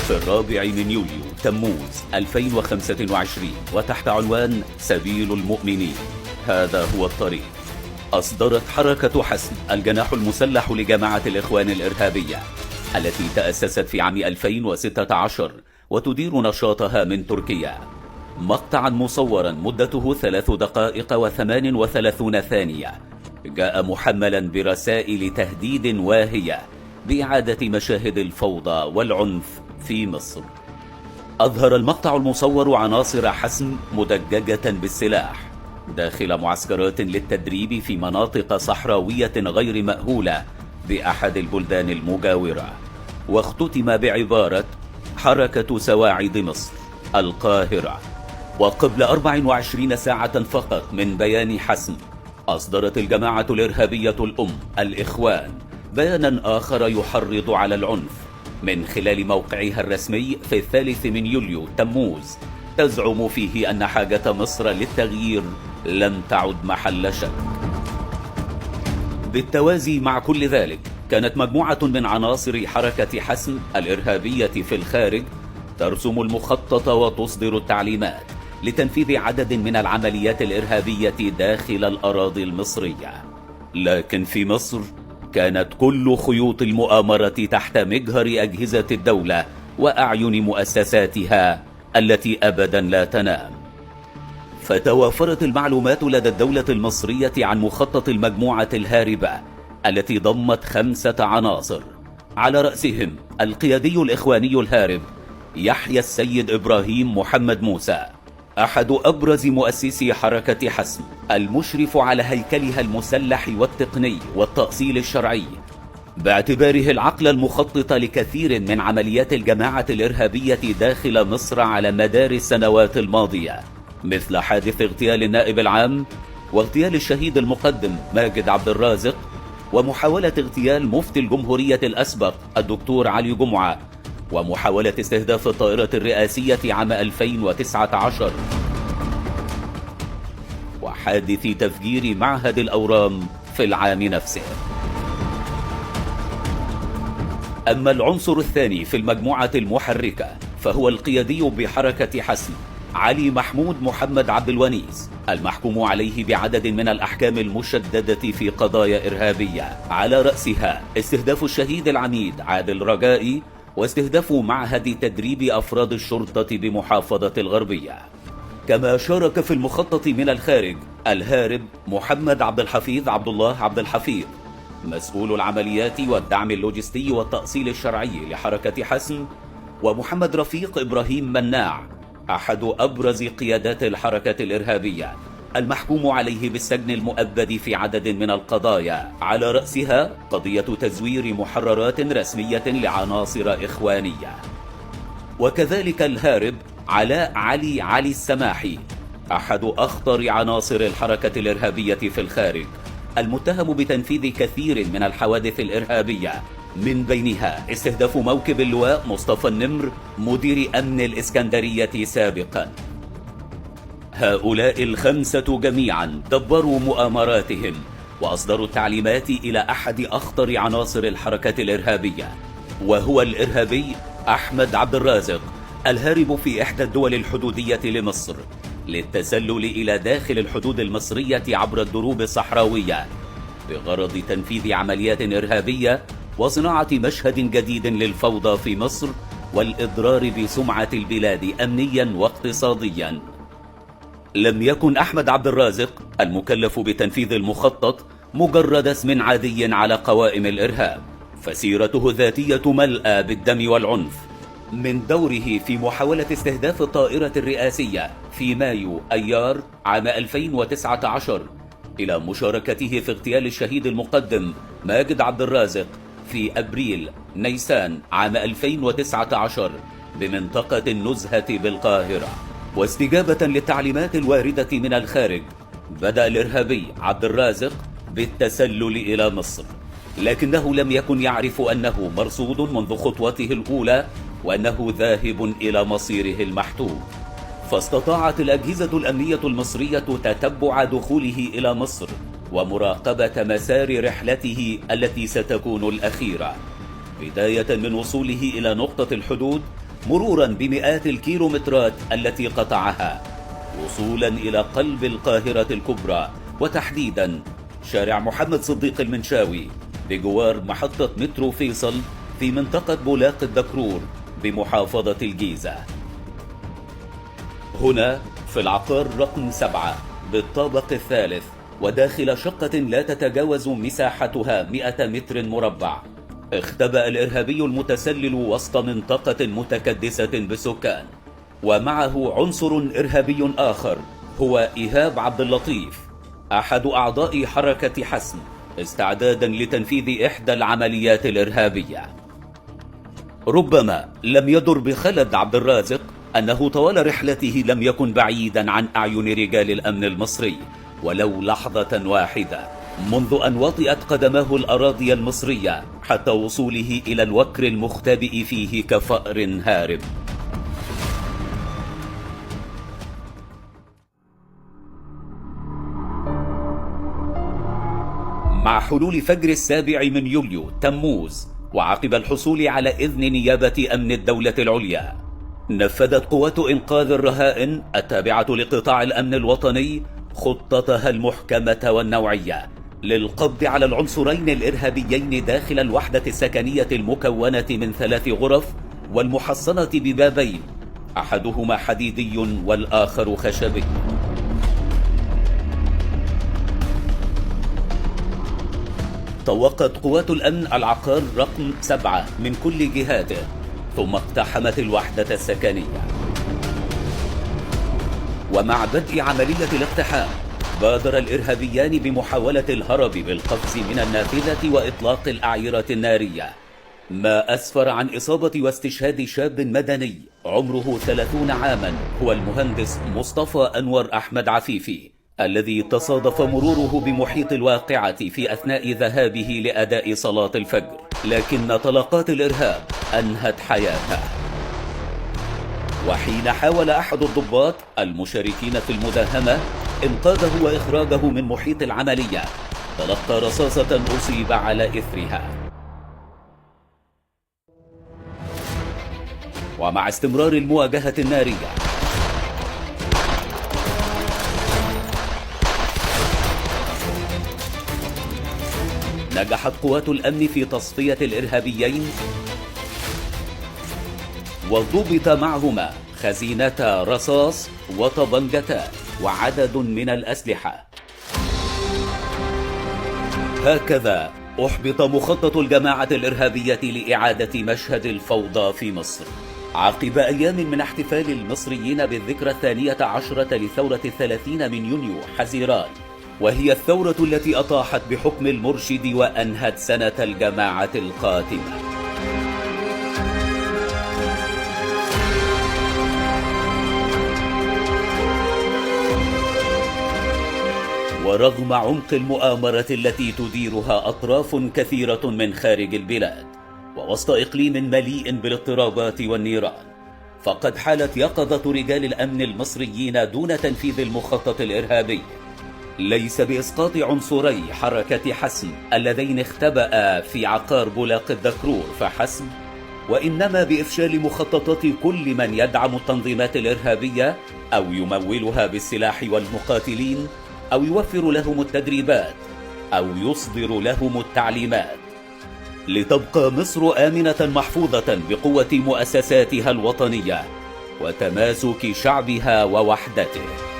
في 4 تموز 2025 وتحت عنوان سبيل المؤمنين، هذا هو الطريق. أصدرت حركة حسم الجناح المسلح لجماعة الإخوان الإرهابية التي تأسست في عام 2016 وتدير نشاطها من تركيا مقطعا مصورا مدته 3 دقائق و38 ثانية جاء محملا برسائل تهديد واهية بإعادة مشاهد الفوضى والعنف في مصر. أظهر المقطع المصور عناصر حسم مدججة بالسلاح داخل معسكرات للتدريب في مناطق صحراوية غير مأهولة بأحد البلدان المجاورة، واختتم بعبارة حركة سواعد مصر القاهرة. وقبل 24 ساعة فقط من بيان حسم، أصدرت الجماعة الإرهابية الأم الإخوان بيانا آخر يحرض على العنف من خلال موقعها الرسمي في 3 يوليو تموز، تزعم فيه أن حاجة مصر للتغيير لم تعد محل شك. بالتوازي مع كل ذلك، كانت مجموعة من عناصر حركة حسم الإرهابية في الخارج ترسم المخطط وتصدر التعليمات لتنفيذ عدد من العمليات الإرهابية داخل الأراضي المصرية. لكن في مصر كانت كل خيوط المؤامرة تحت مجهر أجهزة الدولة وأعين مؤسساتها التي أبدا لا تنام. فتوافرت المعلومات لدى الدولة المصرية عن مخطط المجموعة الهاربة التي ضمت 5 عناصر، على رأسهم القيادي الإخواني الهارب يحيى السيد إبراهيم محمد موسى، أحد أبرز مؤسسي حركة حسم، المشرف على هيكلها المسلح والتقني والتأصيل الشرعي، باعتباره العقل المخطط لكثير من عمليات الجماعة الإرهابية داخل مصر على مدار السنوات الماضية، مثل حادث اغتيال النائب العام واغتيال الشهيد المقدم ماجد عبد الرازق، ومحاولة اغتيال مفتي الجمهورية الأسبق الدكتور علي جمعة، ومحاولة استهداف الطائرة الرئاسية عام 2019، وحادث تفجير معهد الأورام في العام نفسه. أما العنصر الثاني في المجموعة المحركة فهو القيادي بحركة حسم علي محمود محمد عبد الونيس، المحكوم عليه بعدد من الأحكام المشددة في قضايا إرهابية، على رأسها استهداف الشهيد العميد عادل رجائي واستهداف معهد تدريب أفراد الشرطة بمحافظة الغربية. كما شارك في المخطط من الخارج الهارب محمد عبد الحفيظ عبد الله عبد الحفيظ، مسؤول العمليات والدعم اللوجستي والتأصيل الشرعي لحركة حسم، ومحمد رفيق إبراهيم مناع، أحد أبرز قيادات الحركة الإرهابية، المحكوم عليه بالسجن المؤبد في عدد من القضايا، على رأسها قضية تزوير محررات رسمية لعناصر إخوانية. وكذلك الهارب علاء علي السماحي، أحد أخطر عناصر الحركة الإرهابية في الخارج، المتهم بتنفيذ كثير من الحوادث الإرهابية، من بينها استهداف موكب اللواء مصطفى النمر مدير أمن الإسكندرية سابقا. هؤلاء ال5 جميعا دبروا مؤامراتهم وأصدروا التعليمات إلى أحد أخطر عناصر الحركة الإرهابية، وهو الإرهابي أحمد عبد الرازق، الهارب في إحدى الدول الحدودية لمصر، للتسلل إلى داخل الحدود المصرية عبر الدروب الصحراوية بغرض تنفيذ عمليات إرهابية وصناعة مشهد جديد للفوضى في مصر والإضرار بسمعة البلاد أمنيا واقتصاديا. لم يكن أحمد عبد الرازق المكلف بتنفيذ المخطط مجرد اسم عادي على قوائم الإرهاب، فسيرته الذاتية ملأى بالدم والعنف، من دوره في محاولة استهداف الطائرة الرئاسية في مايو أيار عام 2019 إلى مشاركته في اغتيال الشهيد المقدم ماجد عبد الرازق في أبريل نيسان عام 2019 بمنطقة النزهة بالقاهرة. واستجابة للتعليمات الواردة من الخارج، بدأ الإرهابي عبد الرازق بالتسلل إلى مصر، لكنه لم يكن يعرف أنه مرصود منذ خطوته الأولى وأنه ذاهب إلى مصيره المحتوم. فاستطاعت الأجهزة الأمنية المصرية تتبع دخوله إلى مصر ومراقبة مسار رحلته التي ستكون الأخيرة، بداية من وصوله إلى نقطة الحدود مرورا بمئات الكيلومترات التي قطعها، وصولا إلى قلب القاهرة الكبرى، وتحديدا شارع محمد صديق المنشاوي بجوار محطة مترو فيصل في منطقة بولاق الدكرور بمحافظة الجيزة. هنا في العقار رقم 7 بالطابق الثالث، وداخل شقة لا تتجاوز مساحتها 100 متر مربع، اختبأ الإرهابي المتسلل وسط منطقة متكدسة بالسكان، ومعه عنصر إرهابي آخر هو إيهاب عبد اللطيف أحد أعضاء حركة حسم، استعدادا لتنفيذ إحدى العمليات الإرهابية. ربما لم يدر بخلد عبد الرازق أنه طوال رحلته لم يكن بعيدا عن أعين رجال الأمن المصري ولو لحظة واحدة، منذ أن وطئت قدماه الأراضي المصرية حتى وصوله إلى الوكر المختبئ فيه كفأر هارب. مع حلول فجر 7 من يوليو تموز، وعقب الحصول على إذن نيابة أمن الدولة العليا، نفذت قوات إنقاذ الرهائن التابعة لقطاع الأمن الوطني خطتها المحكمة والنوعية للقبض على العنصرين الإرهابيين داخل الوحدة السكنية المكونة من 3 غرف والمحصنة ببابين، أحدهما حديدي والآخر خشبي. طوقت قوات الأمن العقار رقم 7 من كل جهاته، ثم اقتحمت الوحدة السكنية. ومع بدء عملية الاقتحام بادر الإرهابيان بمحاولة الهرب بالقفز من النافذة وإطلاق الأعيرة النارية، ما أسفر عن إصابة واستشهاد شاب مدني عمره 30 عاما هو المهندس مصطفى أنور أحمد عفيفي، الذي تصادف مروره بمحيط الواقعة في أثناء ذهابه لأداء صلاة الفجر، لكن طلقات الإرهاب أنهت حياته. وحين حاول أحد الضباط المشاركين في المداهمة إنقاذه وإخراجه من محيط العملية، تلقى رصاصة أصيب على إثرها. ومع استمرار المواجهة النارية نجحت قوات الأمن في تصفية الإرهابيين، وضبط معهما خزينتا رصاص وطبنجتان وعدد من الأسلحة. هكذا أحبط مخطط الجماعة الإرهابية لإعادة مشهد الفوضى في مصر، عقب أيام من احتفال المصريين بالذكرى 12 لثورة 30 من يونيو حزيران، وهي الثورة التي أطاحت بحكم المرشد وأنهت سنة الجماعة القاتمة. ورغم عمق المؤامرة التي تديرها أطراف كثيرة من خارج البلاد، ووسط إقليم مليء بالاضطرابات والنيران، فقد حالت يقظة رجال الأمن المصريين دون تنفيذ المخطط الإرهابي، ليس بإسقاط عنصري حركة حسم اللذين اختبأ في عقار بولاق الدكرور فحسب، وإنما بإفشال مخططات كل من يدعم التنظيمات الإرهابية أو يمولها بالسلاح والمقاتلين أو يوفر لهم التدريبات أو يصدر لهم التعليمات، لتبقى مصر آمنة محفوظة بقوة مؤسساتها الوطنية وتماسك شعبها ووحدته.